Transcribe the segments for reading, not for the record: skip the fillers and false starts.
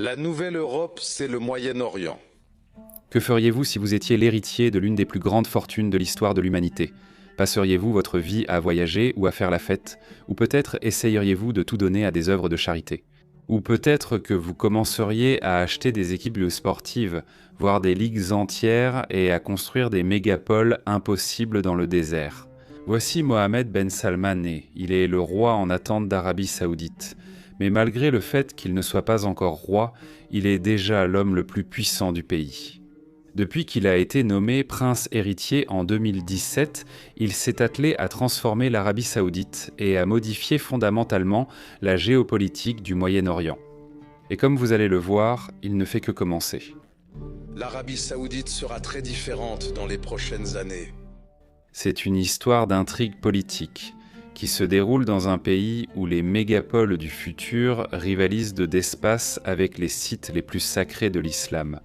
La nouvelle Europe, c'est le Moyen-Orient. Que feriez-vous si vous étiez l'héritier de l'une des plus grandes fortunes de l'histoire de l'humanité? Passeriez-vous votre vie à voyager ou à faire la fête? Ou peut-être essayeriez-vous de tout donner à des œuvres de charité? Ou peut-être que vous commenceriez à acheter des équipes sportives, voire des ligues entières et à construire des mégapoles impossibles dans le désert. Voici Mohammed Ben Salman né. Il est le roi en attente d'Arabie Saoudite. Mais malgré le fait qu'il ne soit pas encore roi, il est déjà l'homme le plus puissant du pays. Depuis qu'il a été nommé prince héritier en 2017, il s'est attelé à transformer l'Arabie Saoudite et à modifier fondamentalement la géopolitique du Moyen-Orient. Et comme vous allez le voir, il ne fait que commencer. L'Arabie Saoudite sera très différente dans les prochaines années. C'est une histoire d'intrigue politique qui se déroule dans un pays où les mégapoles du futur rivalisent d'espace avec les sites les plus sacrés de l'islam.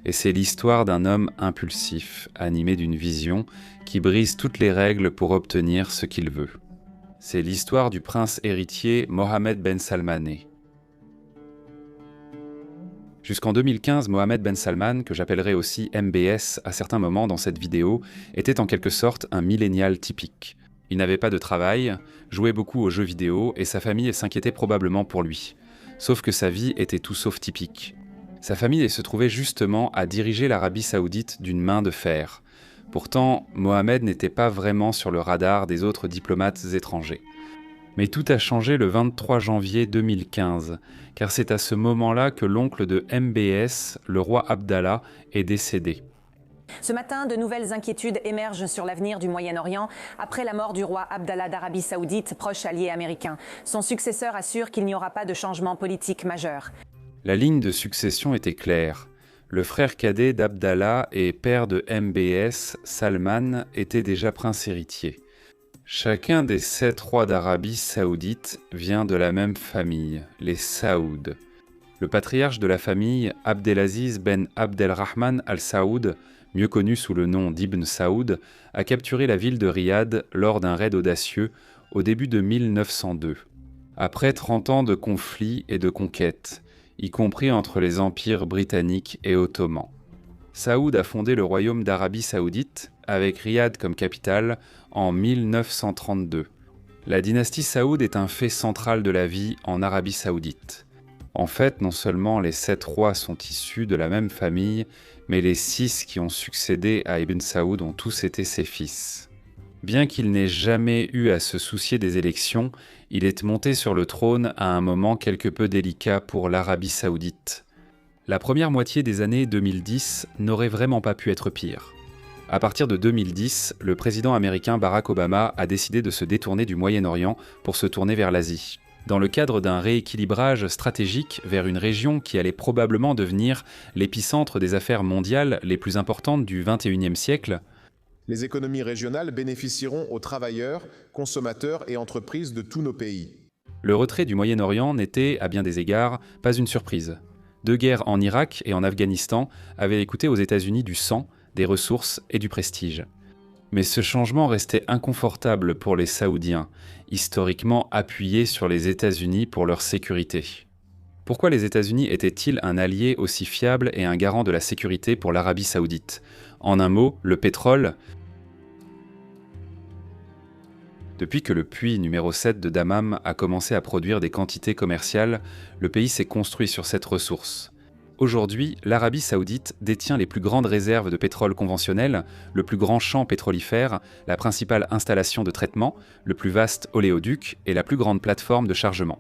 Et c'est l'histoire d'un homme impulsif, animé d'une vision, qui brise toutes les règles pour obtenir ce qu'il veut. C'est l'histoire du prince héritier Mohammed Ben Salman né. Jusqu'en 2015, Mohammed Ben Salman, que j'appellerai aussi MBS à certains moments dans cette vidéo, était en quelque sorte un millénial typique. Il n'avait pas de travail, jouait beaucoup aux jeux vidéo et sa famille s'inquiétait probablement pour lui. Sauf que sa vie était tout sauf typique. Sa famille se trouvait justement à diriger l'Arabie Saoudite d'une main de fer. Pourtant, Mohammed n'était pas vraiment sur le radar des autres diplomates étrangers. Mais tout a changé le 23 janvier 2015, car c'est à ce moment-là que l'oncle de MBS, le roi Abdallah, est décédé. Ce matin, de nouvelles inquiétudes émergent sur l'avenir du Moyen-Orient après la mort du roi Abdallah d'Arabie Saoudite, proche allié américain. Son successeur assure qu'il n'y aura pas de changement politique majeur. La ligne de succession était claire. Le frère cadet d'Abdallah et père de MBS, Salman, était déjà prince héritier. Chacun des 7 rois d'Arabie Saoudite vient de la même famille, les Saoud. Le patriarche de la famille, Abdelaziz ben Abdelrahman al-Saoud, mieux connu sous le nom d'Ibn Saoud, a capturé la ville de Riyad lors d'un raid audacieux au début de 1902. Après 30 ans de conflits et de conquêtes, y compris entre les empires britanniques et ottomans. Saoud a fondé le royaume d'Arabie Saoudite, avec Riyad comme capitale, en 1932. La dynastie Saoud est un fait central de la vie en Arabie Saoudite. En fait, non seulement les 7 rois sont issus de la même famille, mais les 6 qui ont succédé à Ibn Saoud ont tous été ses fils. Bien qu'il n'ait jamais eu à se soucier des élections, il est monté sur le trône à un moment quelque peu délicat pour l'Arabie Saoudite. La première moitié des années 2010 n'aurait vraiment pas pu être pire. À partir de 2010, le président américain Barack Obama a décidé de se détourner du Moyen-Orient pour se tourner vers l'Asie. Dans le cadre d'un rééquilibrage stratégique vers une région qui allait probablement devenir l'épicentre des affaires mondiales les plus importantes du XXIe siècle, les économies régionales bénéficieront aux travailleurs, consommateurs et entreprises de tous nos pays. Le retrait du Moyen-Orient n'était, à bien des égards, pas une surprise. 2 guerres en Irak et en Afghanistan avaient coûté aux États-Unis du sang, des ressources et du prestige. Mais ce changement restait inconfortable pour les Saoudiens, historiquement appuyés sur les États-Unis pour leur sécurité. Pourquoi les États-Unis étaient-ils un allié aussi fiable et un garant de la sécurité pour l'Arabie Saoudite? En un mot, le pétrole. Depuis que le puits numéro 7 de Dammam a commencé à produire des quantités commerciales, le pays s'est construit sur cette ressource. Aujourd'hui, l'Arabie Saoudite détient les plus grandes réserves de pétrole conventionnel, le plus grand champ pétrolifère, la principale installation de traitement, le plus vaste oléoduc et la plus grande plateforme de chargement.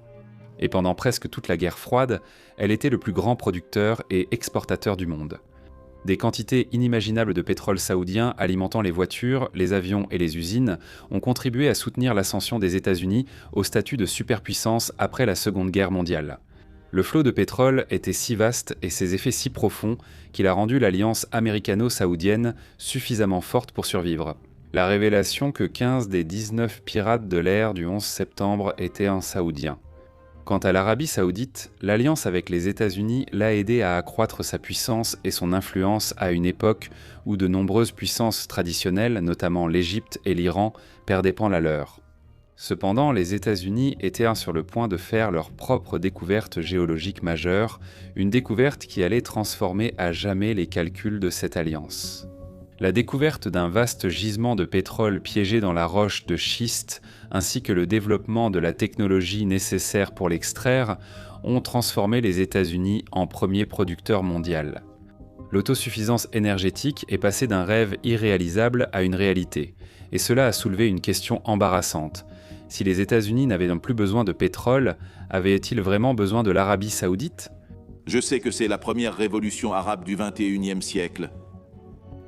Et pendant presque toute la guerre froide, elle était le plus grand producteur et exportateur du monde. Des quantités inimaginables de pétrole saoudien alimentant les voitures, les avions et les usines ont contribué à soutenir l'ascension des États-Unis au statut de superpuissance après la Seconde Guerre mondiale. Le flot de pétrole était si vaste et ses effets si profonds qu'il a rendu l'alliance américano-saoudienne suffisamment forte pour survivre. La révélation que 15 des 19 pirates de l'ère du 11 septembre étaient un Saoudien. Quant à l'Arabie Saoudite, l'alliance avec les États-Unis l'a aidé à accroître sa puissance et son influence à une époque où de nombreuses puissances traditionnelles, notamment l'Égypte et l'Iran, perdaient pan la leur. Cependant, les États-Unis étaient sur le point de faire leur propre découverte géologique majeure, une découverte qui allait transformer à jamais les calculs de cette alliance. La découverte d'un vaste gisement de pétrole piégé dans la roche de schiste, ainsi que le développement de la technologie nécessaire pour l'extraire, ont transformé les États-Unis en premier producteur mondial. L'autosuffisance énergétique est passée d'un rêve irréalisable à une réalité, et cela a soulevé une question embarrassante. Si les États-Unis n'avaient donc plus besoin de pétrole, avaient-ils vraiment besoin de l'Arabie saoudite ? Je sais que c'est la première révolution arabe du XXIe siècle.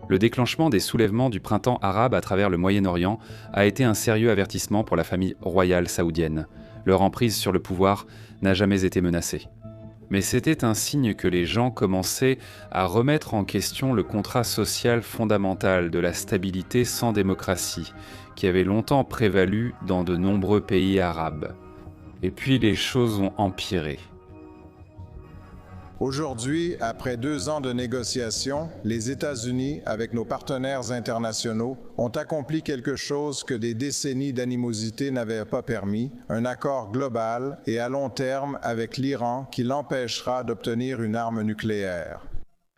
Le déclenchement des soulèvements du printemps arabe à travers le Moyen-Orient a été un sérieux avertissement pour la famille royale saoudienne. Leur emprise sur le pouvoir n'a jamais été menacée. Mais c'était un signe que les gens commençaient à remettre en question le contrat social fondamental de la stabilité sans démocratie, qui avait longtemps prévalu dans de nombreux pays arabes. Et puis les choses ont empiré. Aujourd'hui, après 2 ans de négociations, les États-Unis, avec nos partenaires internationaux, ont accompli quelque chose que des décennies d'animosité n'avaient pas permis, un accord global et à long terme avec l'Iran qui l'empêchera d'obtenir une arme nucléaire.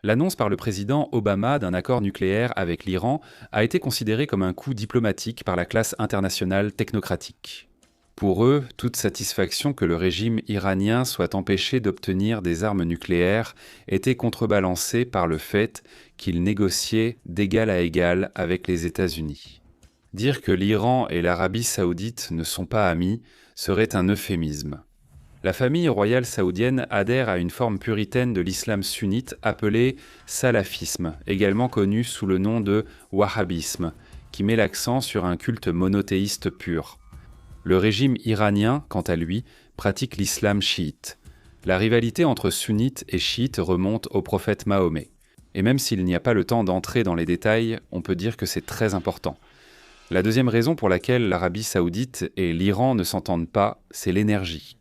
L'annonce par le président Obama d'un accord nucléaire avec l'Iran a été considérée comme un coup diplomatique par la classe internationale technocratique. Pour eux, toute satisfaction que le régime iranien soit empêché d'obtenir des armes nucléaires était contrebalancée par le fait qu'il négociait d'égal à égal avec les États-Unis. Dire que l'Iran et l'Arabie saoudite ne sont pas amis serait un euphémisme. La famille royale saoudienne adhère à une forme puritaine de l'islam sunnite appelée salafisme, également connu sous le nom de wahhabisme, qui met l'accent sur un culte monothéiste pur. Le régime iranien, quant à lui, pratique l'islam chiite. La rivalité entre sunnites et chiites remonte au prophète Mahomet. Et même s'il n'y a pas le temps d'entrer dans les détails, on peut dire que c'est très important. La deuxième raison pour laquelle l'Arabie saoudite et l'Iran ne s'entendent pas, c'est l'énergie.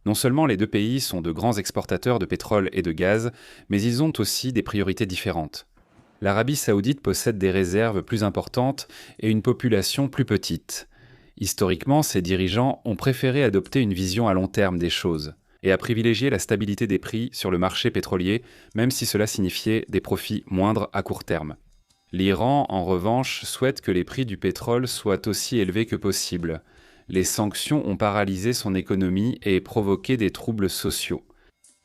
Non seulement les deux pays sont de grands exportateurs de pétrole et de gaz, mais ils ont aussi des priorités différentes. L'Arabie saoudite possède des réserves plus importantes et une population plus petite. Historiquement, ses dirigeants ont préféré adopter une vision à long terme des choses et à privilégier la stabilité des prix sur le marché pétrolier, même si cela signifiait des profits moindres à court terme. L'Iran, en revanche, souhaite que les prix du pétrole soient aussi élevés que possible. Les sanctions ont paralysé son économie et provoqué des troubles sociaux.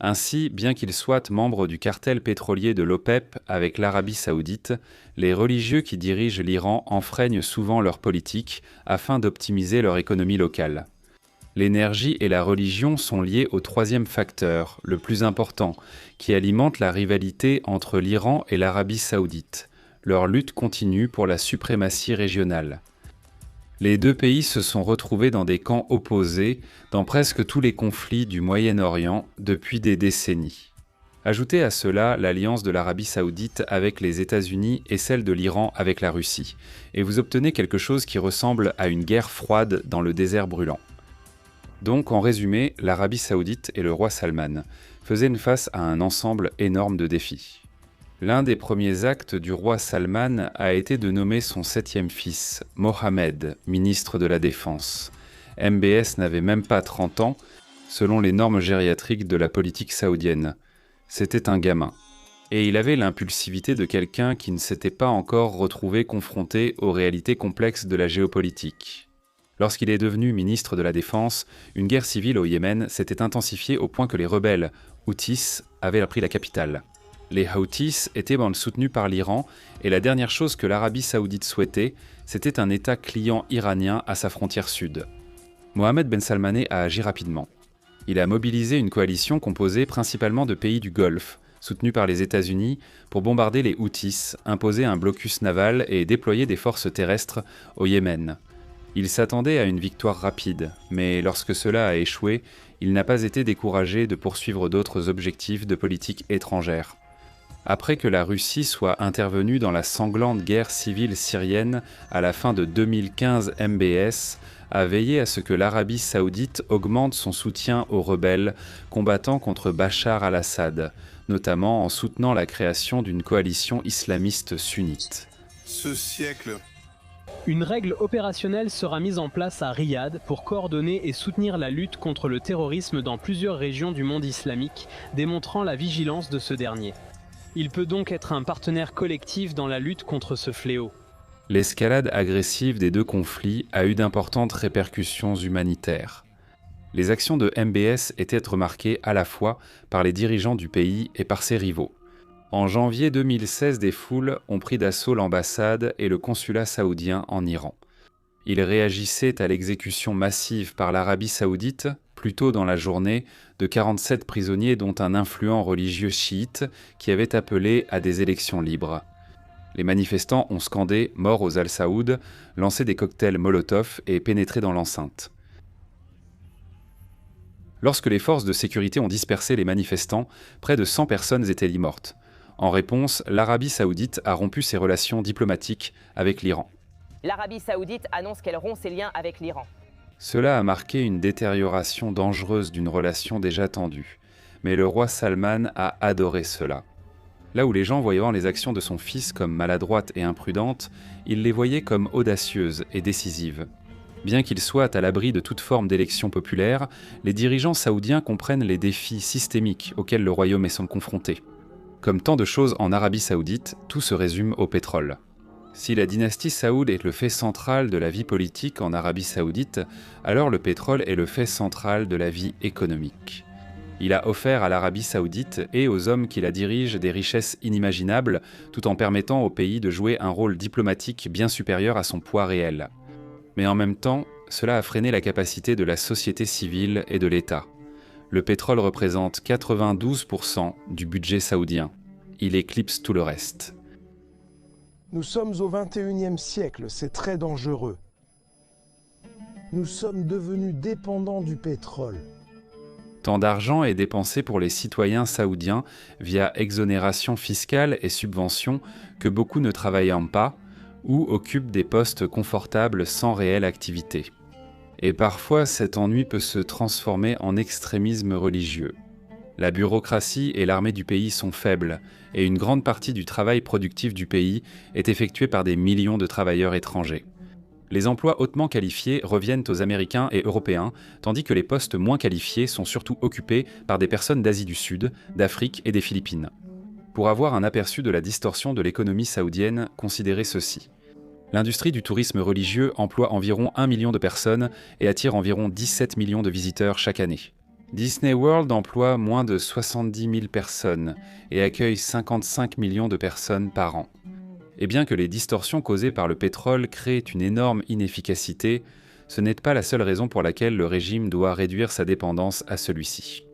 Ainsi, bien qu'ils soient membres du cartel pétrolier de l'OPEP avec l'Arabie saoudite, les religieux qui dirigent l'Iran enfreignent souvent leur politique afin d'optimiser leur économie locale. L'énergie et la religion sont liées au troisième facteur, le plus important, qui alimente la rivalité entre l'Iran et l'Arabie saoudite. Leur lutte continue pour la suprématie régionale. Les deux pays se sont retrouvés dans des camps opposés dans presque tous les conflits du Moyen-Orient depuis des décennies. Ajoutez à cela l'alliance de l'Arabie saoudite avec les États-Unis et celle de l'Iran avec la Russie, et vous obtenez quelque chose qui ressemble à une guerre froide dans le désert brûlant. Donc, en résumé, l'Arabie saoudite et le roi Salman faisaient face à un ensemble énorme de défis. L'un des premiers actes du roi Salman a été de nommer son 7e fils, Mohammed, ministre de la Défense. MBS n'avait même pas 30 ans, selon les normes gériatriques de la politique saoudienne. C'était un gamin. Et il avait l'impulsivité de quelqu'un qui ne s'était pas encore retrouvé confronté aux réalités complexes de la géopolitique. Lorsqu'il est devenu ministre de la Défense, une guerre civile au Yémen s'était intensifiée au point que les rebelles Houthis avaient pris la capitale. Les Houthis étaient soutenus par l'Iran et la dernière chose que l'Arabie saoudite souhaitait, c'était un État client iranien à sa frontière sud. Mohammed Ben Salmané a agi rapidement. Il a mobilisé une coalition composée principalement de pays du Golfe, soutenue par les États-Unis, pour bombarder les Houthis, imposer un blocus naval et déployer des forces terrestres au Yémen. Il s'attendait à une victoire rapide, mais lorsque cela a échoué, il n'a pas été découragé de poursuivre d'autres objectifs de politique étrangère. Après que la Russie soit intervenue dans la sanglante guerre civile syrienne à la fin de 2015, MBS a veillé à ce que l'Arabie saoudite augmente son soutien aux rebelles combattant contre Bachar al-Assad, notamment en soutenant la création d'une coalition islamiste sunnite. Ce siècle Une règle opérationnelle sera mise en place à Riyad pour coordonner et soutenir la lutte contre le terrorisme dans plusieurs régions du monde islamique, démontrant la vigilance de ce dernier. Il peut donc être un partenaire collectif dans la lutte contre ce fléau. L'escalade agressive des deux conflits a eu d'importantes répercussions humanitaires. Les actions de MBS étaient remarquées à la fois par les dirigeants du pays et par ses rivaux. En janvier 2016, des foules ont pris d'assaut l'ambassade et le consulat saoudien en Iran. Ils réagissaient à l'exécution massive par l'Arabie saoudite, plus tôt dans la journée, de 47 prisonniers dont un influent religieux chiite qui avait appelé à des élections libres. Les manifestants ont scandé « Mort aux Al-Saoud », lancé des cocktails Molotov et pénétré dans l'enceinte. Lorsque les forces de sécurité ont dispersé les manifestants, près de 100 personnes étaient mortes. En réponse, l'Arabie saoudite a rompu ses relations diplomatiques avec l'Iran. L'Arabie saoudite annonce qu'elle rompt ses liens avec l'Iran. Cela a marqué une détérioration dangereuse d'une relation déjà tendue. Mais le roi Salman a adoré cela. Là où les gens voyant les actions de son fils comme maladroites et imprudentes, ils les voyaient comme audacieuses et décisives. Bien qu'ils soient à l'abri de toute forme d'élection populaire, les dirigeants saoudiens comprennent les défis systémiques auxquels le royaume est confronté. Comme tant de choses en Arabie saoudite, tout se résume au pétrole. Si la dynastie Saoud est le fait central de la vie politique en Arabie saoudite, alors le pétrole est le fait central de la vie économique. Il a offert à l'Arabie saoudite et aux hommes qui la dirigent des richesses inimaginables, tout en permettant au pays de jouer un rôle diplomatique bien supérieur à son poids réel. Mais en même temps, cela a freiné la capacité de la société civile et de l'État. Le pétrole représente 92% du budget saoudien. Il éclipse tout le reste. Nous sommes au XXIe siècle, c'est très dangereux. Nous sommes devenus dépendants du pétrole. Tant d'argent est dépensé pour les citoyens saoudiens via exonération fiscale et subventions que beaucoup ne travaillent pas ou occupent des postes confortables sans réelle activité. Et parfois, cet ennui peut se transformer en extrémisme religieux. La bureaucratie et l'armée du pays sont faibles, et une grande partie du travail productif du pays est effectuée par des millions de travailleurs étrangers. Les emplois hautement qualifiés reviennent aux Américains et Européens, tandis que les postes moins qualifiés sont surtout occupés par des personnes d'Asie du Sud, d'Afrique et des Philippines. Pour avoir un aperçu de la distorsion de l'économie saoudienne, considérez ceci. L'industrie du tourisme religieux emploie environ 1 million de personnes et attire environ 17 millions de visiteurs chaque année. Disney World emploie moins de 70 000 personnes et accueille 55 millions de personnes par an. Et bien que les distorsions causées par le pétrole créent une énorme inefficacité, ce n'est pas la seule raison pour laquelle le régime doit réduire sa dépendance à celui-ci.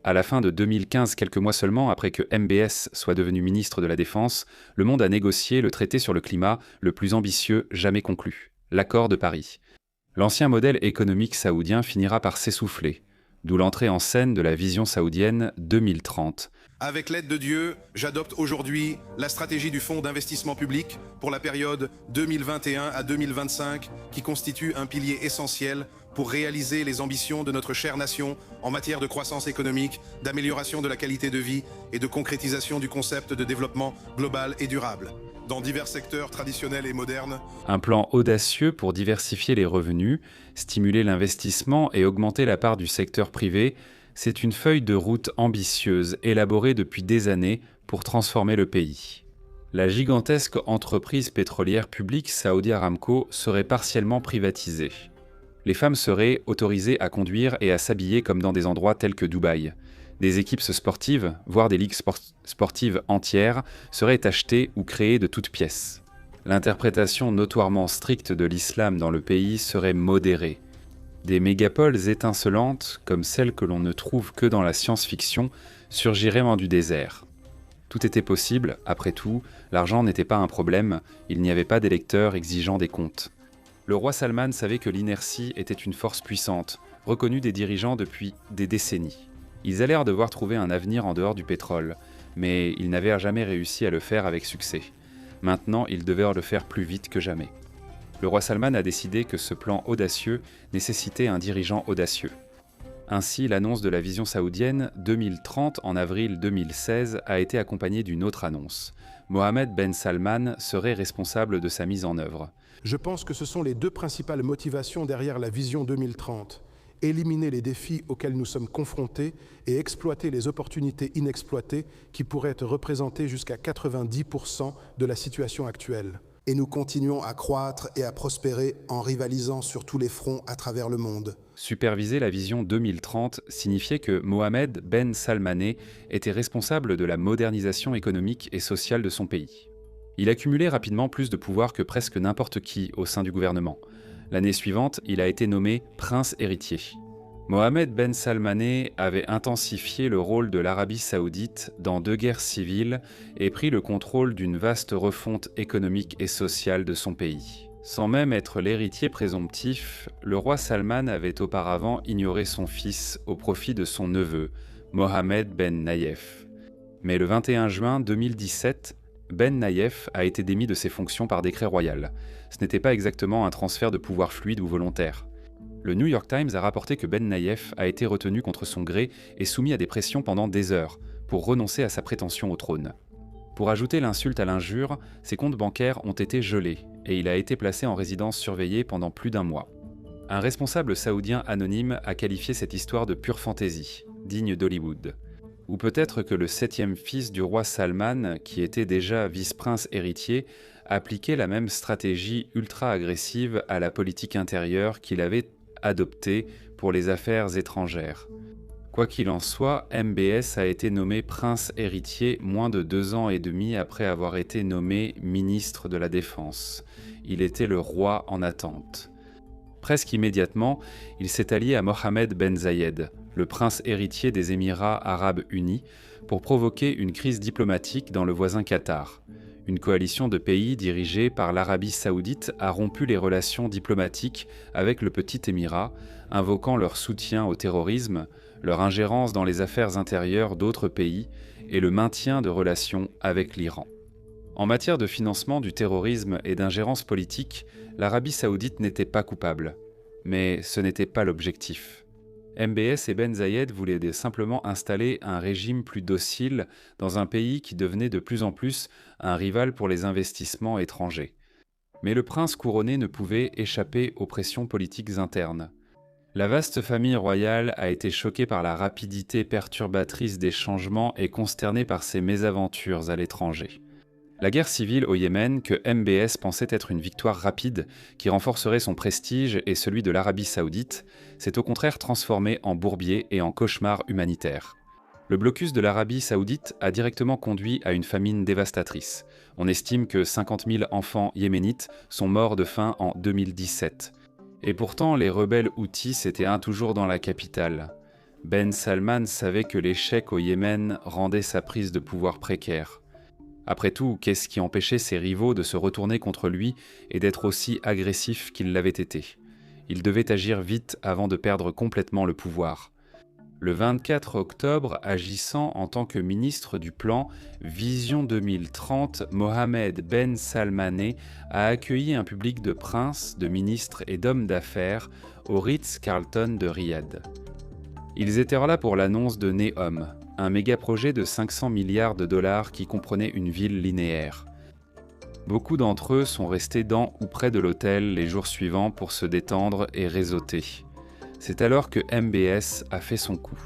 À la fin de 2015, quelques mois seulement après que MBS soit devenu ministre de la Défense, le monde a négocié le traité sur le climat le plus ambitieux jamais conclu, l'accord de Paris. L'ancien modèle économique saoudien finira par s'essouffler, d'où l'entrée en scène de la vision saoudienne 2030. Avec l'aide de Dieu, j'adopte aujourd'hui la stratégie du Fonds d'investissement public pour la période 2021 à 2025 qui constitue un pilier essentiel pour réaliser les ambitions de notre chère nation en matière de croissance économique, d'amélioration de la qualité de vie et de concrétisation du concept de développement global et durable. Dans divers secteurs traditionnels et modernes. Un plan audacieux pour diversifier les revenus, stimuler l'investissement et augmenter la part du secteur privé, c'est une feuille de route ambitieuse élaborée depuis des années pour transformer le pays. La gigantesque entreprise pétrolière publique Saudi Aramco serait partiellement privatisée. Les femmes seraient autorisées à conduire et à s'habiller comme dans des endroits tels que Dubaï. Des équipes sportives, voire des ligues sportives entières, seraient achetées ou créées de toutes pièces. L'interprétation notoirement stricte de l'islam dans le pays serait modérée. Des mégapoles étincelantes, comme celles que l'on ne trouve que dans la science-fiction, surgiraient du désert. Tout était possible, après tout, l'argent n'était pas un problème, il n'y avait pas d'électeurs exigeant des comptes. Le roi Salman savait que l'inertie était une force puissante, reconnue des dirigeants depuis des décennies. Ils allèrent devoir trouver un avenir en dehors du pétrole, mais ils n'avaient jamais réussi à le faire avec succès. Maintenant, ils devaient le faire plus vite que jamais. Le roi Salman a décidé que ce plan audacieux nécessitait un dirigeant audacieux. Ainsi, l'annonce de la vision saoudienne 2030 en avril 2016 a été accompagnée d'une autre annonce. Mohammed Ben Salman serait responsable de sa mise en œuvre. Je pense que ce sont les deux principales motivations derrière la vision 2030. Éliminer les défis auxquels nous sommes confrontés et exploiter les opportunités inexploitées qui pourraient être représentées jusqu'à 90% de la situation actuelle. Et nous continuons à croître et à prospérer en rivalisant sur tous les fronts à travers le monde. Superviser la vision 2030 signifiait que Mohammed Ben Salmané était responsable de la modernisation économique et sociale de son pays. Il accumulait rapidement plus de pouvoir que presque n'importe qui au sein du gouvernement. L'année suivante, il a été nommé prince héritier. Mohammed Ben Salmané avait intensifié le rôle de l'Arabie saoudite dans 2 guerres civiles et pris le contrôle d'une vaste refonte économique et sociale de son pays. Sans même être l'héritier présomptif, le roi Salman avait auparavant ignoré son fils au profit de son neveu, Mohammed Ben Nayef. Mais le 21 juin 2017, Ben Nayef a été démis de ses fonctions par décret royal. Ce n'était pas exactement un transfert de pouvoir fluide ou volontaire. Le New York Times a rapporté que Ben Nayef a été retenu contre son gré et soumis à des pressions pendant des heures pour renoncer à sa prétention au trône. Pour ajouter l'insulte à l'injure, ses comptes bancaires ont été gelés et il a été placé en résidence surveillée pendant plus d'1 mois. Un responsable saoudien anonyme a qualifié cette histoire de pure fantaisie, digne d'Hollywood. Ou peut-être que le 7e fils du roi Salman, qui était déjà vice-prince héritier, appliquait la même stratégie ultra-agressive à la politique intérieure qu'il avait adoptée pour les affaires étrangères. Quoi qu'il en soit, MBS a été nommé prince héritier moins de 2 ans et demi après avoir été nommé ministre de la Défense. Il était le roi en attente. Presque immédiatement, il s'est allié à Mohammed Ben Zayed, le prince héritier des Émirats arabes unis, pour provoquer une crise diplomatique dans le voisin Qatar. Une coalition de pays dirigée par l'Arabie saoudite a rompu les relations diplomatiques avec le petit Émirat, invoquant leur soutien au terrorisme, leur ingérence dans les affaires intérieures d'autres pays et le maintien de relations avec l'Iran. En matière de financement du terrorisme et d'ingérence politique, l'Arabie saoudite n'était pas coupable. Mais ce n'était pas l'objectif. MBS et Ben Zayed voulaient simplement installer un régime plus docile dans un pays qui devenait de plus en plus un rival pour les investissements étrangers. Mais le prince couronné ne pouvait échapper aux pressions politiques internes. La vaste famille royale a été choquée par la rapidité perturbatrice des changements et consternée par ces mésaventures à l'étranger. La guerre civile au Yémen, que MBS pensait être une victoire rapide qui renforcerait son prestige et celui de l'Arabie saoudite, s'est au contraire transformée en bourbier et en cauchemar humanitaire. Le blocus de l'Arabie saoudite a directement conduit à une famine dévastatrice. On estime que 50 000 enfants yéménites sont morts de faim en 2017. Et pourtant, les rebelles houthis étaient toujours dans la capitale. Ben Salman savait que l'échec au Yémen rendait sa prise de pouvoir précaire. Après tout, qu'est-ce qui empêchait ses rivaux de se retourner contre lui et d'être aussi agressifs qu'ils l'avaient été ? Il devait agir vite avant de perdre complètement le pouvoir. Le 24 octobre, agissant en tant que ministre du plan Vision 2030, Mohammed Ben Salmané a accueilli un public de princes, de ministres et d'hommes d'affaires au Ritz-Carlton de Riyad. Ils étaient là pour l'annonce de Neom, un méga-projet de 500 milliards de dollars qui comprenait une ville linéaire. Beaucoup d'entre eux sont restés dans ou près de l'hôtel les jours suivants pour se détendre et réseauter. C'est alors que MBS a fait son coup.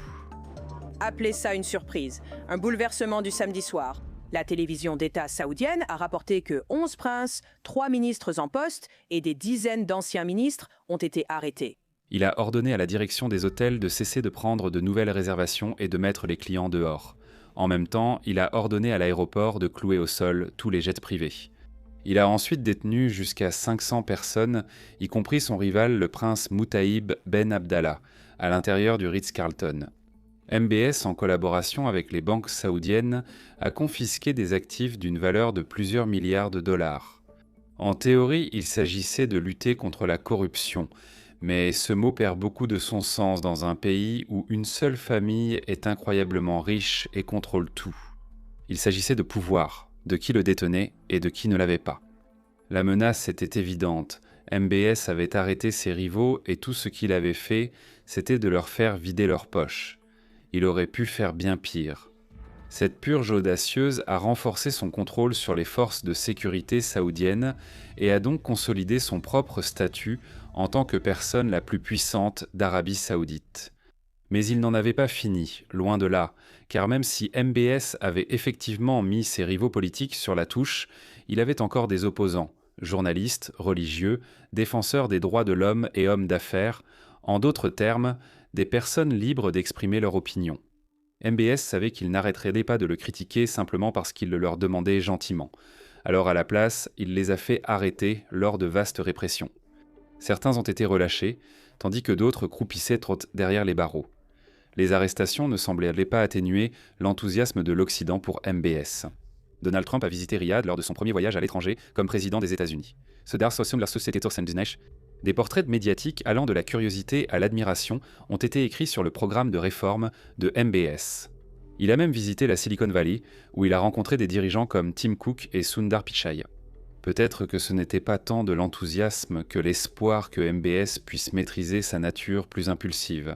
Appelez ça une surprise, un bouleversement du samedi soir. La télévision d'État saoudienne a rapporté que 11 princes, 3 ministres en poste et des dizaines d'anciens ministres ont été arrêtés. Il a ordonné à la direction des hôtels de cesser de prendre de nouvelles réservations et de mettre les clients dehors. En même temps, il a ordonné à l'aéroport de clouer au sol tous les jets privés. Il a ensuite détenu jusqu'à 500 personnes, y compris son rival le prince Moutaïb Ben Abdallah, à l'intérieur du Ritz-Carlton. MBS, en collaboration avec les banques saoudiennes, a confisqué des actifs d'une valeur de plusieurs milliards de dollars. En théorie, il s'agissait de lutter contre la corruption, mais ce mot perd beaucoup de son sens dans un pays où une seule famille est incroyablement riche et contrôle tout. Il s'agissait de pouvoir, de qui le détenait et de qui ne l'avait pas. La menace était évidente. MBS avait arrêté ses rivaux et tout ce qu'il avait fait, c'était de leur faire vider leurs poches. Il aurait pu faire bien pire. Cette purge audacieuse a renforcé son contrôle sur les forces de sécurité saoudiennes et a donc consolidé son propre statut en tant que personne la plus puissante d'Arabie saoudite. Mais il n'en avait pas fini, loin de là, car même si MBS avait effectivement mis ses rivaux politiques sur la touche, il avait encore des opposants, journalistes, religieux, défenseurs des droits de l'homme et hommes d'affaires, en d'autres termes, des personnes libres d'exprimer leur opinion. MBS savait qu'il n'arrêterait pas de le critiquer simplement parce qu'il le leur demandait gentiment. Alors à la place, il les a fait arrêter lors de vastes répressions. Certains ont été relâchés, tandis que d'autres croupissaient derrière les barreaux. Les arrestations ne semblaient pas atténuer l'enthousiasme de l'Occident pour MBS. Donald Trump a visité Riyad lors de son premier voyage à l'étranger comme président des États-Unis. Des portraits médiatiques allant de la curiosité à l'admiration ont été écrits sur le programme de réforme de MBS. Il a même visité la Silicon Valley, où il a rencontré des dirigeants comme Tim Cook et Sundar Pichai. Peut-être que ce n'était pas tant de l'enthousiasme que l'espoir que MBS puisse maîtriser sa nature plus impulsive.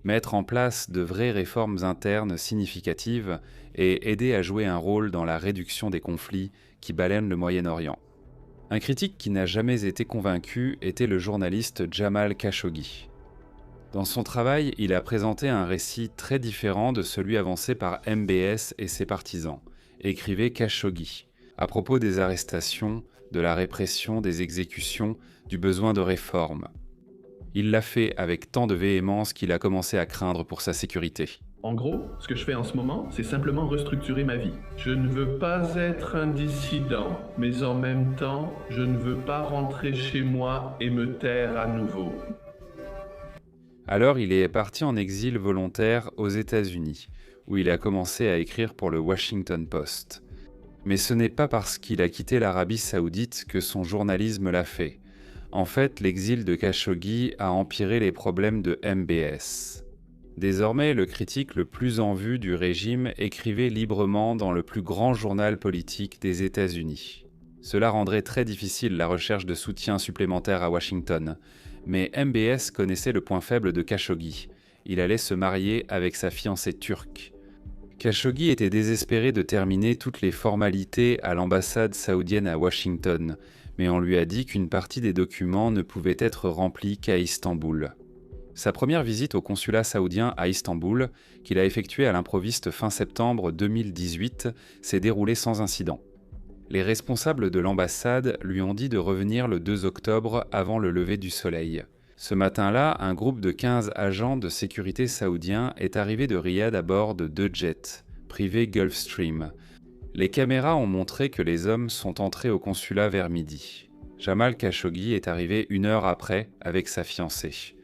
Mettre en place de vraies réformes internes significatives et aider à jouer un rôle dans la réduction des conflits qui balaient le Moyen-Orient. Un critique qui n'a jamais été convaincu était le journaliste Jamal Khashoggi. Dans son travail, il a présenté un récit très différent de celui avancé par MBS et ses partisans, écrivait Khashoggi, à propos des arrestations, de la répression, des exécutions, du besoin de réforme. Il l'a fait avec tant de véhémence qu'il a commencé à craindre pour sa sécurité. En gros, ce que je fais en ce moment, c'est simplement restructurer ma vie. Je ne veux pas être un dissident, mais en même temps, je ne veux pas rentrer chez moi et me taire à nouveau. Alors il est parti en exil volontaire aux États-Unis, où il a commencé à écrire pour le Washington Post. Mais ce n'est pas parce qu'il a quitté l'Arabie saoudite que son journalisme l'a fait. En fait, l'exil de Khashoggi a empiré les problèmes de MBS. Désormais, le critique le plus en vue du régime écrivait librement dans le plus grand journal politique des États-Unis. Cela rendrait très difficile la recherche de soutien supplémentaire à Washington, mais MBS connaissait le point faible de Khashoggi. Il allait se marier avec sa fiancée turque. Khashoggi était désespéré de terminer toutes les formalités à l'ambassade saoudienne à Washington, mais on lui a dit qu'une partie des documents ne pouvait être remplie qu'à Istanbul. Sa première visite au consulat saoudien à Istanbul, qu'il a effectuée à l'improviste fin septembre 2018, s'est déroulée sans incident. Les responsables de l'ambassade lui ont dit de revenir le 2 octobre avant le lever du soleil. Ce matin-là, un groupe de 15 agents de sécurité saoudiens est arrivé de Riyad à bord de 2 jets, privés Gulfstream. Les caméras ont montré que les hommes sont entrés au consulat vers midi. Jamal Khashoggi est arrivé 1 heure après avec sa fiancée.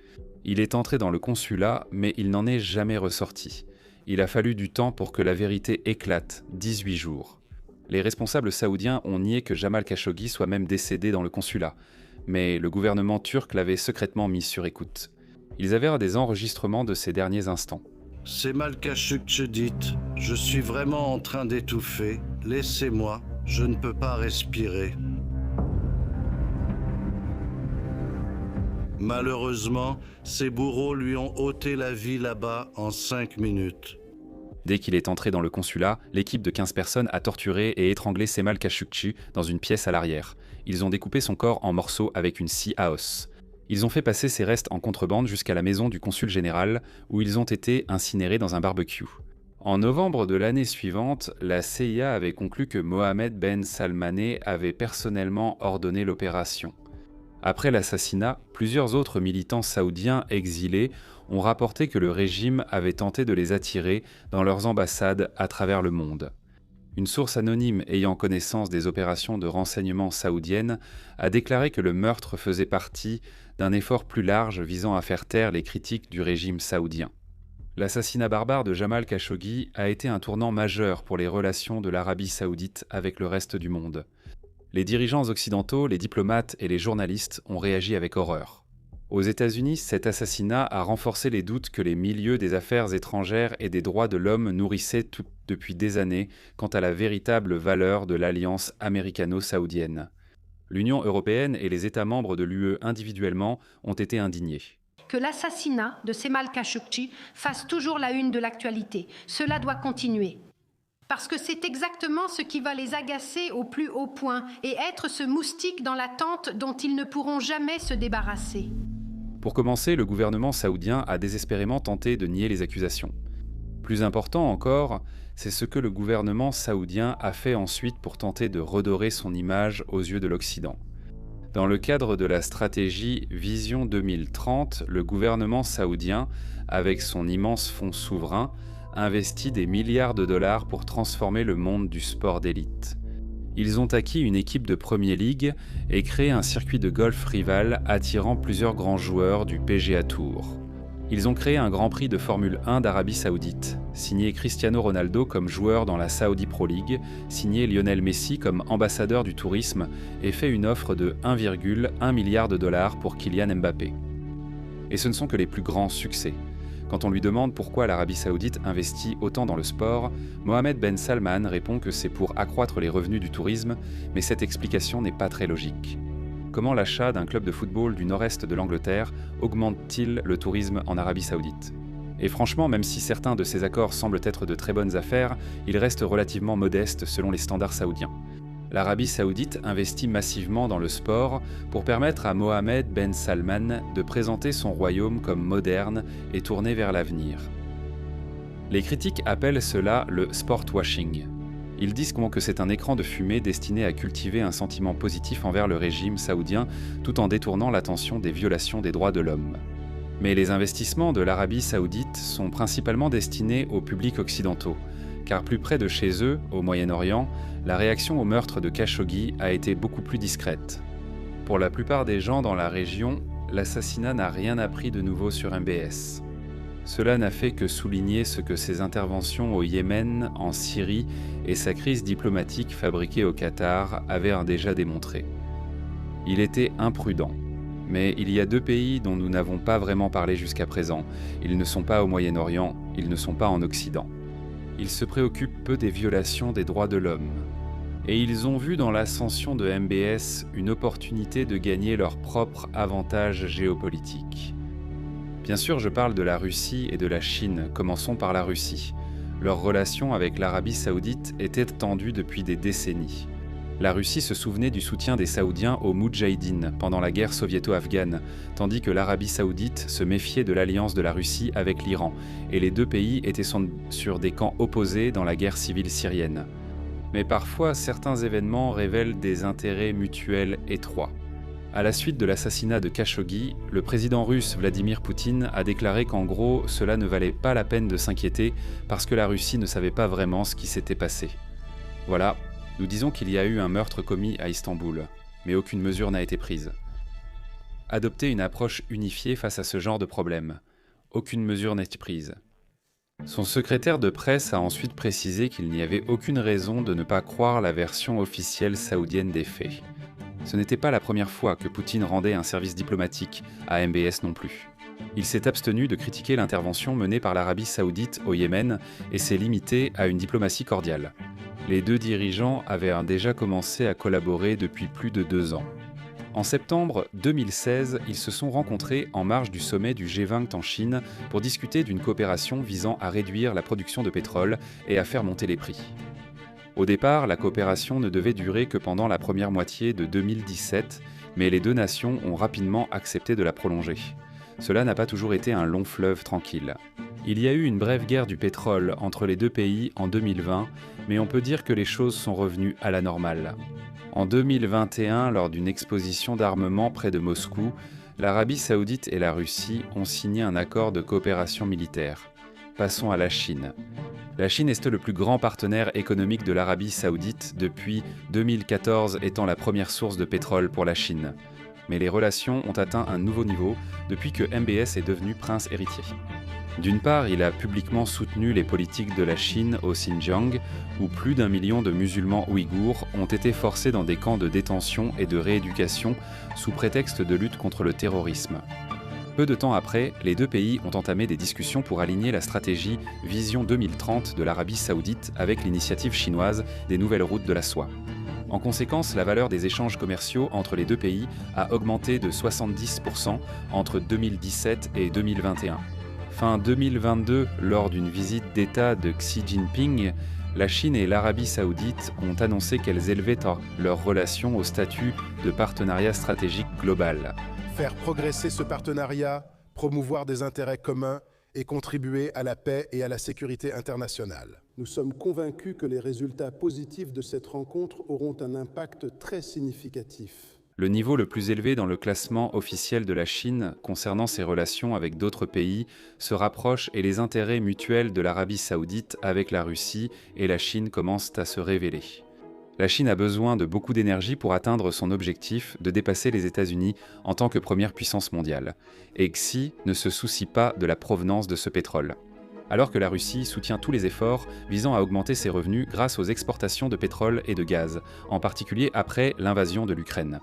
Il est entré dans le consulat, mais il n'en est jamais ressorti. Il a fallu du temps pour que la vérité éclate, 18 jours. Les responsables saoudiens ont nié que Jamal Khashoggi soit même décédé dans le consulat, mais le gouvernement turc l'avait secrètement mis sur écoute. Ils avaient des enregistrements de ces derniers instants. C'est Jamal Khashoggi, je suis vraiment en train d'étouffer. Laissez-moi, je ne peux pas respirer. Malheureusement, ses bourreaux lui ont ôté la vie là-bas en 5 minutes. Dès qu'il est entré dans le consulat, l'équipe de 15 personnes a torturé et étranglé Jamal Khashoggi dans une pièce à l'arrière. Ils ont découpé son corps en morceaux avec une scie à os. Ils ont fait passer ses restes en contrebande jusqu'à la maison du consul général, où ils ont été incinérés dans un barbecue. En novembre de l'année suivante, la CIA avait conclu que Mohammed Ben Salmaneh avait personnellement ordonné l'opération. Après l'assassinat, plusieurs autres militants saoudiens exilés ont rapporté que le régime avait tenté de les attirer dans leurs ambassades à travers le monde. Une source anonyme ayant connaissance des opérations de renseignement saoudiennes a déclaré que le meurtre faisait partie d'un effort plus large visant à faire taire les critiques du régime saoudien. L'assassinat barbare de Jamal Khashoggi a été un tournant majeur pour les relations de l'Arabie saoudite avec le reste du monde. Les dirigeants occidentaux, les diplomates et les journalistes ont réagi avec horreur. Aux États-Unis, cet assassinat a renforcé les doutes que les milieux des affaires étrangères et des droits de l'homme nourrissaient depuis des années quant à la véritable valeur de l'alliance américano-saoudienne. L'Union européenne et les États membres de l'UE individuellement ont été indignés. Que l'assassinat de Cemal Khashoggi fasse toujours la une de l'actualité. Cela doit continuer. Parce que c'est exactement ce qui va les agacer au plus haut point et être ce moustique dans la tente dont ils ne pourront jamais se débarrasser. Pour commencer, le gouvernement saoudien a désespérément tenté de nier les accusations. Plus important encore, c'est ce que le gouvernement saoudien a fait ensuite pour tenter de redorer son image aux yeux de l'Occident. Dans le cadre de la stratégie Vision 2030, le gouvernement saoudien, avec son immense fonds souverain, investit des milliards de dollars pour transformer le monde du sport d'élite. Ils ont acquis une équipe de Premier League et créé un circuit de golf rival attirant plusieurs grands joueurs du PGA Tour. Ils ont créé un Grand Prix de Formule 1 d'Arabie Saoudite, signé Cristiano Ronaldo comme joueur dans la Saudi Pro League, signé Lionel Messi comme ambassadeur du tourisme et fait une offre de 1,1 milliard de dollars pour Kylian Mbappé. Et ce ne sont que les plus grands succès. Quand on lui demande pourquoi l'Arabie Saoudite investit autant dans le sport, Mohammed Ben Salman répond que c'est pour accroître les revenus du tourisme, mais cette explication n'est pas très logique. Comment l'achat d'un club de football du nord-est de l'Angleterre augmente-t-il le tourisme en Arabie Saoudite ? Et franchement, même si certains de ces accords semblent être de très bonnes affaires, ils restent relativement modestes selon les standards saoudiens. L'Arabie Saoudite investit massivement dans le sport pour permettre à Mohammed Ben Salman de présenter son royaume comme moderne et tourné vers l'avenir. Les critiques appellent cela le sport-washing. Ils disent que c'est un écran de fumée destiné à cultiver un sentiment positif envers le régime saoudien tout en détournant l'attention des violations des droits de l'homme. Mais les investissements de l'Arabie Saoudite sont principalement destinés aux publics occidentaux, car plus près de chez eux, au Moyen-Orient, la réaction au meurtre de Khashoggi a été beaucoup plus discrète. Pour la plupart des gens dans la région, l'assassinat n'a rien appris de nouveau sur MBS. Cela n'a fait que souligner ce que ses interventions au Yémen, en Syrie et sa crise diplomatique fabriquée au Qatar avaient déjà démontré. Il était imprudent. Mais il y a deux pays dont nous n'avons pas vraiment parlé jusqu'à présent. Ils ne sont pas au Moyen-Orient, ils ne sont pas en Occident. Ils se préoccupent peu des violations des droits de l'homme. Et ils ont vu dans l'ascension de MBS une opportunité de gagner leur propre avantage géopolitique. Bien sûr, je parle de la Russie et de la Chine, commençons par la Russie. Leur relation avec l'Arabie Saoudite était tendue depuis des décennies. La Russie se souvenait du soutien des Saoudiens aux Moudjahidines pendant la guerre soviéto-afghane, tandis que l'Arabie Saoudite se méfiait de l'alliance de la Russie avec l'Iran, et les deux pays étaient sur des camps opposés dans la guerre civile syrienne. Mais parfois, certains événements révèlent des intérêts mutuels étroits. À la suite de l'assassinat de Khashoggi, le président russe Vladimir Poutine a déclaré qu'en gros, cela ne valait pas la peine de s'inquiéter parce que la Russie ne savait pas vraiment ce qui s'était passé. Voilà. Nous disons qu'il y a eu un meurtre commis à Istanbul, mais aucune mesure n'a été prise. Adopter une approche unifiée face à ce genre de problème. Aucune mesure n'est prise. Son secrétaire de presse a ensuite précisé qu'il n'y avait aucune raison de ne pas croire la version officielle saoudienne des faits. Ce n'était pas la première fois que Poutine rendait un service diplomatique à MBS non plus. Il s'est abstenu de critiquer l'intervention menée par l'Arabie Saoudite au Yémen et s'est limité à une diplomatie cordiale. Les deux dirigeants avaient déjà commencé à collaborer depuis plus de 2 ans. En septembre 2016, ils se sont rencontrés en marge du sommet du G20 en Chine pour discuter d'une coopération visant à réduire la production de pétrole et à faire monter les prix. Au départ, la coopération ne devait durer que pendant la première moitié de 2017, mais les deux nations ont rapidement accepté de la prolonger. Cela n'a pas toujours été un long fleuve tranquille. Il y a eu une brève guerre du pétrole entre les deux pays en 2020, mais on peut dire que les choses sont revenues à la normale. En 2021, lors d'une exposition d'armement près de Moscou, l'Arabie Saoudite et la Russie ont signé un accord de coopération militaire. Passons à la Chine. La Chine est le plus grand partenaire économique de l'Arabie Saoudite depuis 2014 étant la première source de pétrole pour la Chine. Mais les relations ont atteint un nouveau niveau depuis que MBS est devenu prince héritier. D'une part, il a publiquement soutenu les politiques de la Chine au Xinjiang, où plus d'1 million de musulmans ouïghours ont été forcés dans des camps de détention et de rééducation sous prétexte de lutte contre le terrorisme. Peu de temps après, les deux pays ont entamé des discussions pour aligner la stratégie Vision 2030 de l'Arabie Saoudite avec l'initiative chinoise des nouvelles routes de la soie. En conséquence, la valeur des échanges commerciaux entre les deux pays a augmenté de 70% entre 2017 et 2021. Fin 2022, lors d'une visite d'État de Xi Jinping, la Chine et l'Arabie saoudite ont annoncé qu'elles élevaient leurs relations au statut de partenariat stratégique global. Faire progresser ce partenariat, promouvoir des intérêts communs et contribuer à la paix et à la sécurité internationale. Nous sommes convaincus que les résultats positifs de cette rencontre auront un impact très significatif. Le niveau le plus élevé dans le classement officiel de la Chine concernant ses relations avec d'autres pays se rapproche et les intérêts mutuels de l'Arabie saoudite avec la Russie et la Chine commencent à se révéler. La Chine a besoin de beaucoup d'énergie pour atteindre son objectif de dépasser les États-Unis en tant que première puissance mondiale. Et Xi ne se soucie pas de la provenance de ce pétrole. Alors que la Russie soutient tous les efforts visant à augmenter ses revenus grâce aux exportations de pétrole et de gaz, en particulier après l'invasion de l'Ukraine.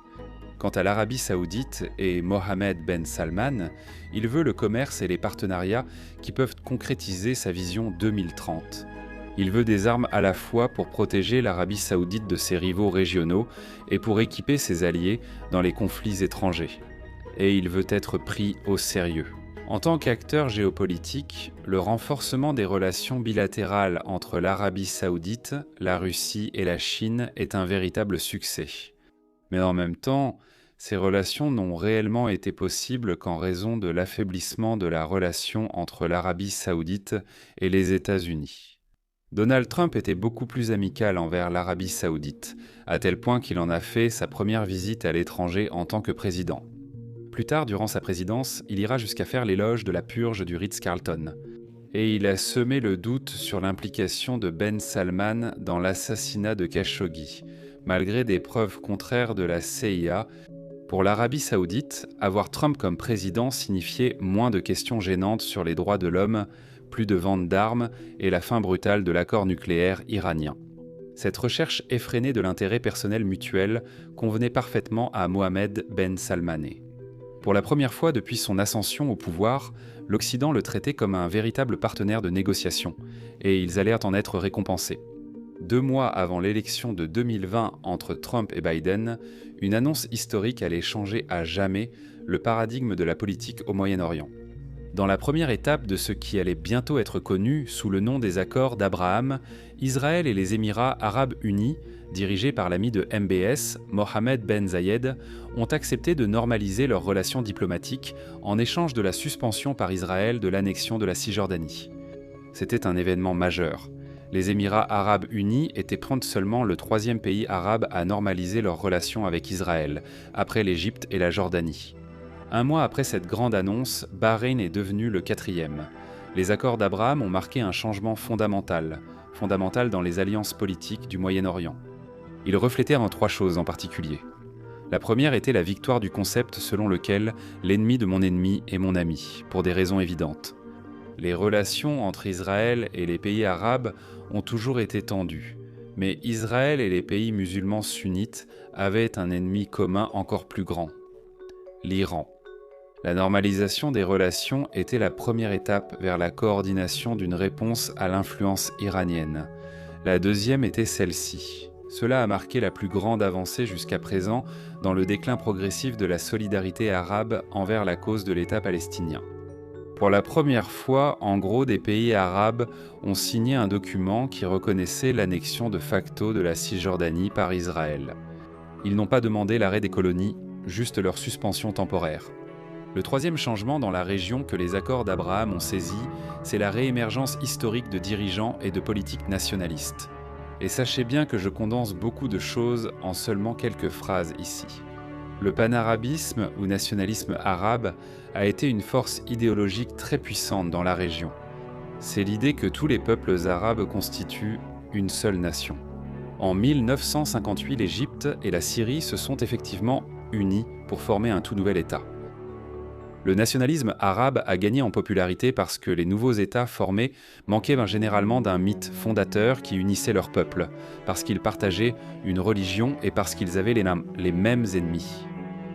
Quant à l'Arabie saoudite et Mohammed Ben Salman, il veut le commerce et les partenariats qui peuvent concrétiser sa vision 2030. Il veut des armes à la fois pour protéger l'Arabie saoudite de ses rivaux régionaux et pour équiper ses alliés dans les conflits étrangers. Et il veut être pris au sérieux. En tant qu'acteur géopolitique, le renforcement des relations bilatérales entre l'Arabie saoudite, la Russie et la Chine est un véritable succès. Mais en même temps, ces relations n'ont réellement été possibles qu'en raison de l'affaiblissement de la relation entre l'Arabie saoudite et les États-Unis. Donald Trump était beaucoup plus amical envers l'Arabie saoudite, à tel point qu'il en a fait sa première visite à l'étranger en tant que président. Plus tard, durant sa présidence, il ira jusqu'à faire l'éloge de la purge du Ritz-Carlton. Et il a semé le doute sur l'implication de Ben Salman dans l'assassinat de Khashoggi, malgré des preuves contraires de la CIA. Pour l'Arabie saoudite, avoir Trump comme président signifiait moins de questions gênantes sur les droits de l'homme, plus de vente d'armes et la fin brutale de l'accord nucléaire iranien. Cette recherche effrénée de l'intérêt personnel mutuel convenait parfaitement à Mohammed Ben Salman. Pour la première fois depuis son ascension au pouvoir, l'Occident le traitait comme un véritable partenaire de négociation, et ils allaient en être récompensés. 2 mois avant l'élection de 2020 entre Trump et Biden, une annonce historique allait changer à jamais le paradigme de la politique au Moyen-Orient. Dans la première étape de ce qui allait bientôt être connu sous le nom des accords d'Abraham, Israël et les Émirats arabes unis, dirigés par l'ami de MBS, Mohammed Ben Zayed, ont accepté de normaliser leurs relations diplomatiques en échange de la suspension par Israël de l'annexion de la Cisjordanie. C'était un événement majeur. Les Émirats arabes unis étaient seulement le 3e pays arabe à normaliser leurs relations avec Israël, après l'Égypte et la Jordanie. 1 mois après cette grande annonce, Bahreïn est devenu le 4e. Les accords d'Abraham ont marqué un changement fondamental dans les alliances politiques du Moyen-Orient. Ils reflétaient 3 choses en particulier. La première était la victoire du concept selon lequel l'ennemi de mon ennemi est mon ami, pour des raisons évidentes. Les relations entre Israël et les pays arabes ont toujours été tendues, mais Israël et les pays musulmans sunnites avaient un ennemi commun encore plus grand, l'Iran. La normalisation des relations était la première étape vers la coordination d'une réponse à l'influence iranienne. La deuxième était celle-ci. Cela a marqué la plus grande avancée jusqu'à présent dans le déclin progressif de la solidarité arabe envers la cause de l'État palestinien. Pour la première fois, en gros, des pays arabes ont signé un document qui reconnaissait l'annexion de facto de la Cisjordanie par Israël. Ils n'ont pas demandé l'arrêt des colonies, juste leur suspension temporaire. Le 3e changement dans la région que les accords d'Abraham ont saisi, c'est la réémergence historique de dirigeants et de politiques nationalistes. Et sachez bien que je condense beaucoup de choses en seulement quelques phrases ici. Le panarabisme ou nationalisme arabe a été une force idéologique très puissante dans la région. C'est l'idée que tous les peuples arabes constituent une seule nation. En 1958, l'Égypte et la Syrie se sont effectivement unis pour former un tout nouvel État. Le nationalisme arabe a gagné en popularité parce que les nouveaux États formés manquaient généralement d'un mythe fondateur qui unissait leur peuple, parce qu'ils partageaient une religion et parce qu'ils avaient les mêmes ennemis.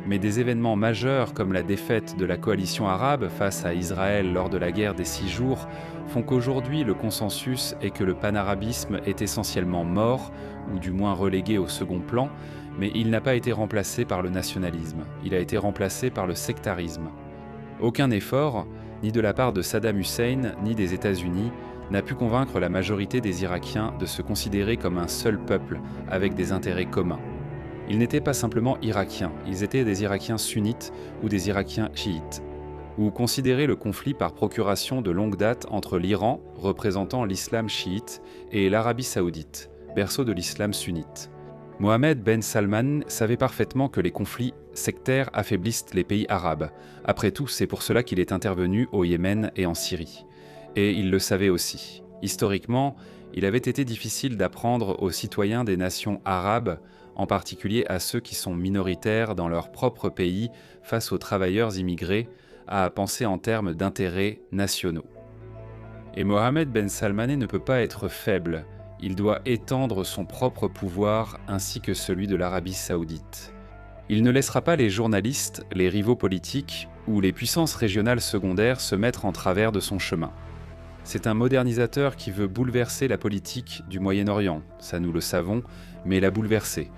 Mais des événements majeurs comme la défaite de la coalition arabe face à Israël lors de la guerre des 6 jours font qu'aujourd'hui le consensus est que le panarabisme est essentiellement mort, ou du moins relégué au second plan, mais il n'a pas été remplacé par le nationalisme, il a été remplacé par le sectarisme. Aucun effort, ni de la part de Saddam Hussein, ni des États-Unis, n'a pu convaincre la majorité des Irakiens de se considérer comme un seul peuple, avec des intérêts communs. Ils n'étaient pas simplement irakiens, ils étaient des Irakiens sunnites ou des Irakiens chiites, ou considéraient le conflit par procuration de longue date entre l'Iran, représentant l'islam chiite, et l'Arabie saoudite, berceau de l'islam sunnite. Mohammed Ben Salman savait parfaitement que les conflits sectaires affaiblissent les pays arabes. Après tout, c'est pour cela qu'il est intervenu au Yémen et en Syrie. Et il le savait aussi. Historiquement, il avait été difficile d'apprendre aux citoyens des nations arabes, en particulier à ceux qui sont minoritaires dans leur propre pays face aux travailleurs immigrés, à penser en termes d'intérêts nationaux. Et Mohammed Ben Salman ne peut pas être faible, il doit étendre son propre pouvoir ainsi que celui de l'Arabie saoudite. Il ne laissera pas les journalistes, les rivaux politiques ou les puissances régionales secondaires se mettre en travers de son chemin. C'est un modernisateur qui veut bouleverser la politique du Moyen-Orient, ça nous le savons, mais la bouleverser.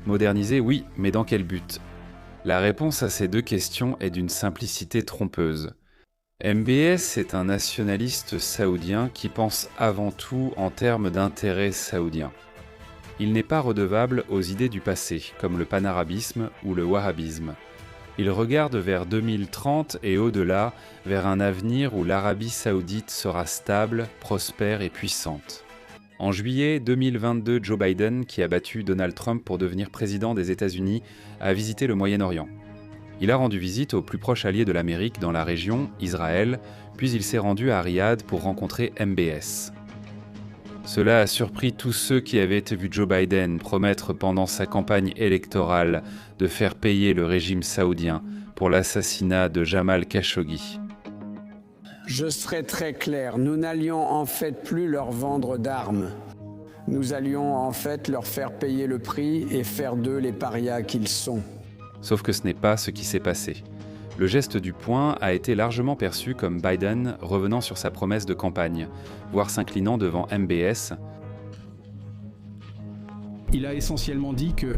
Moderniser, oui, mais dans quel but? La réponse à ces deux questions est d'une simplicité trompeuse. MBS est un nationaliste saoudien qui pense avant tout en termes d'intérêts saoudiens. Il n'est pas redevable aux idées du passé, comme le panarabisme ou le wahhabisme. Il regarde vers 2030 et au-delà, vers un avenir où l'Arabie saoudite sera stable, prospère et puissante. En juillet 2022, Joe Biden, qui a battu Donald Trump pour devenir président des États-Unis, a visité le Moyen-Orient. Il a rendu visite au plus proche allié de l'Amérique dans la région, Israël, puis il s'est rendu à Riyad pour rencontrer MBS. Cela a surpris tous ceux qui avaient vu Joe Biden promettre pendant sa campagne électorale de faire payer le régime saoudien pour l'assassinat de Jamal Khashoggi. Je serai très clair, nous n'allions en fait plus leur vendre d'armes. Nous allions en fait leur faire payer le prix et faire d'eux les parias qu'ils sont. Sauf que ce n'est pas ce qui s'est passé. Le geste du poing a été largement perçu comme Biden revenant sur sa promesse de campagne, voire s'inclinant devant MBS. Il a essentiellement dit que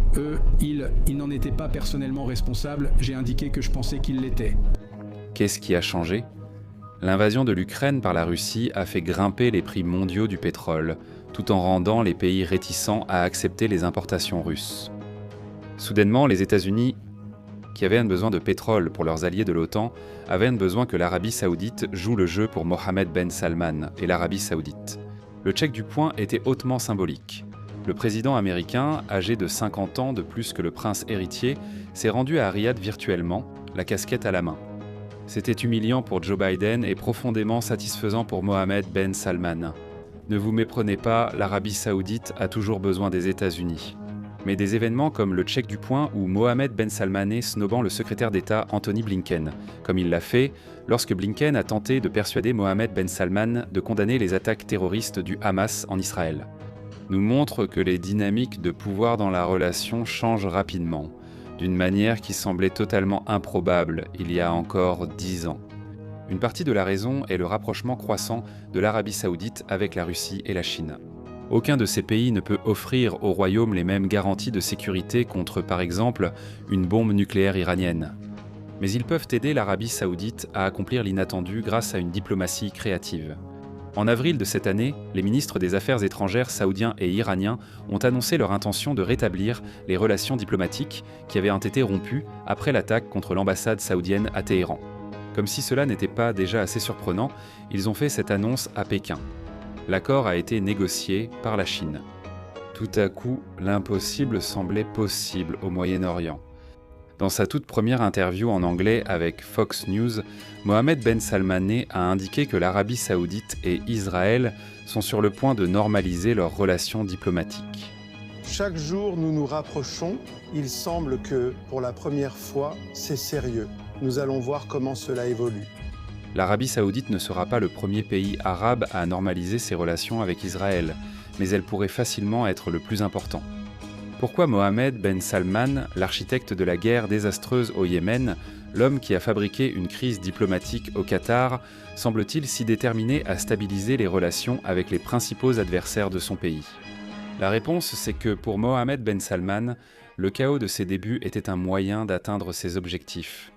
il n'en était pas personnellement responsable, j'ai indiqué que je pensais qu'il l'était. Qu'est-ce qui a changé ? L'invasion de l'Ukraine par la Russie a fait grimper les prix mondiaux du pétrole, tout en rendant les pays réticents à accepter les importations russes. Soudainement, les États-Unis, qui avaient un besoin de pétrole pour leurs alliés de l'OTAN, avaient un besoin que l'Arabie saoudite joue le jeu pour Mohammed Ben Salman et l'Arabie saoudite. Le check du poing était hautement symbolique. Le président américain, âgé de 50 ans de plus que le prince héritier, s'est rendu à Riyad virtuellement, la casquette à la main. C'était humiliant pour Joe Biden et profondément satisfaisant pour Mohammed Ben Salman. Ne vous méprenez pas, l'Arabie saoudite a toujours besoin des États-Unis. Mais des événements comme le check du poing ou Mohammed Ben Salman snobant le secrétaire d'État Anthony Blinken, comme il l'a fait lorsque Blinken a tenté de persuader Mohammed Ben Salman de condamner les attaques terroristes du Hamas en Israël, nous montrent que les dynamiques de pouvoir dans la relation changent rapidement, d'une manière qui semblait totalement improbable il y a encore 10 ans. Une partie de la raison est le rapprochement croissant de l'Arabie saoudite avec la Russie et la Chine. Aucun de ces pays ne peut offrir au royaume les mêmes garanties de sécurité contre, par exemple, une bombe nucléaire iranienne. Mais ils peuvent aider l'Arabie saoudite à accomplir l'inattendu grâce à une diplomatie créative. En avril de cette année, les ministres des Affaires étrangères saoudiens et iraniens ont annoncé leur intention de rétablir les relations diplomatiques qui avaient été rompues après l'attaque contre l'ambassade saoudienne à Téhéran. Comme si cela n'était pas déjà assez surprenant, ils ont fait cette annonce à Pékin. L'accord a été négocié par la Chine. Tout à coup, l'impossible semblait possible au Moyen-Orient. Dans sa toute première interview en anglais avec Fox News, Mohammed Ben Salman a indiqué que l'Arabie saoudite et Israël sont sur le point de normaliser leurs relations diplomatiques. Chaque jour, nous nous rapprochons. Il semble que, pour la première fois, c'est sérieux. Nous allons voir comment cela évolue. L'Arabie saoudite ne sera pas le premier pays arabe à normaliser ses relations avec Israël, mais elle pourrait facilement être le plus important. Pourquoi Mohammed Ben Salman, l'architecte de la guerre désastreuse au Yémen, l'homme qui a fabriqué une crise diplomatique au Qatar, semble-t-il si déterminé à stabiliser les relations avec les principaux adversaires de son pays? La réponse, c'est que pour Mohammed Ben Salman, le chaos de ses débuts était un moyen d'atteindre ses objectifs.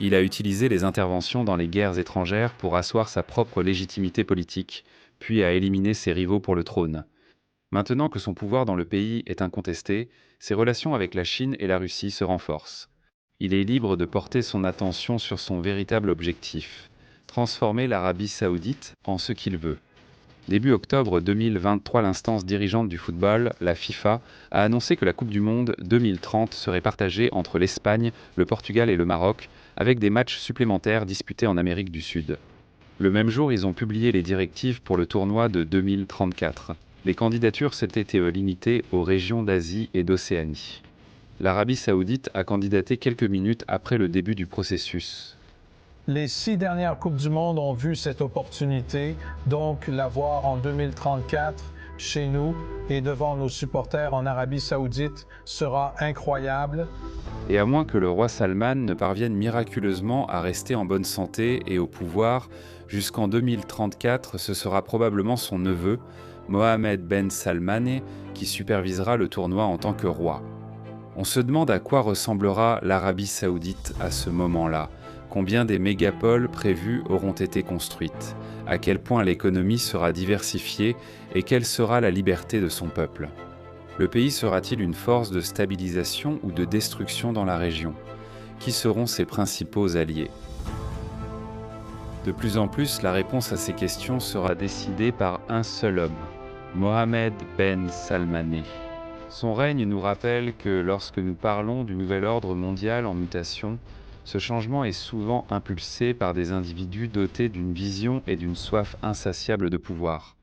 Il a utilisé les interventions dans les guerres étrangères pour asseoir sa propre légitimité politique, puis a éliminé ses rivaux pour le trône. Maintenant que son pouvoir dans le pays est incontesté, ses relations avec la Chine et la Russie se renforcent. Il est libre de porter son attention sur son véritable objectif, transformer l'Arabie saoudite en ce qu'il veut. Début octobre 2023, l'instance dirigeante du football, la FIFA, a annoncé que la Coupe du Monde 2030 serait partagée entre l'Espagne, le Portugal et le Maroc, avec des matchs supplémentaires disputés en Amérique du Sud. Le même jour, ils ont publié les directives pour le tournoi de 2034. Les candidatures s'étaient limitées aux régions d'Asie et d'Océanie. L'Arabie saoudite a candidaté quelques minutes après le début du processus. Les 6 dernières Coupes du Monde ont vu cette opportunité, donc la voir en 2034 chez nous et devant nos supporters en Arabie saoudite sera incroyable. Et à moins que le roi Salman ne parvienne miraculeusement à rester en bonne santé et au pouvoir, jusqu'en 2034, ce sera probablement son neveu, Mohammed Ben Salman, qui supervisera le tournoi en tant que roi. On se demande à quoi ressemblera l'Arabie saoudite à ce moment-là. Combien des mégapoles prévues auront été construites? À quel point l'économie sera diversifiée et quelle sera la liberté de son peuple? Le pays sera-t-il une force de stabilisation ou de destruction dans la région? Qui seront ses principaux alliés? De plus en plus, la réponse à ces questions sera décidée par un seul homme, Mohammed Ben Salman. Son règne nous rappelle que lorsque nous parlons du nouvel ordre mondial en mutation, ce changement est souvent impulsé par des individus dotés d'une vision et d'une soif insatiable de pouvoir.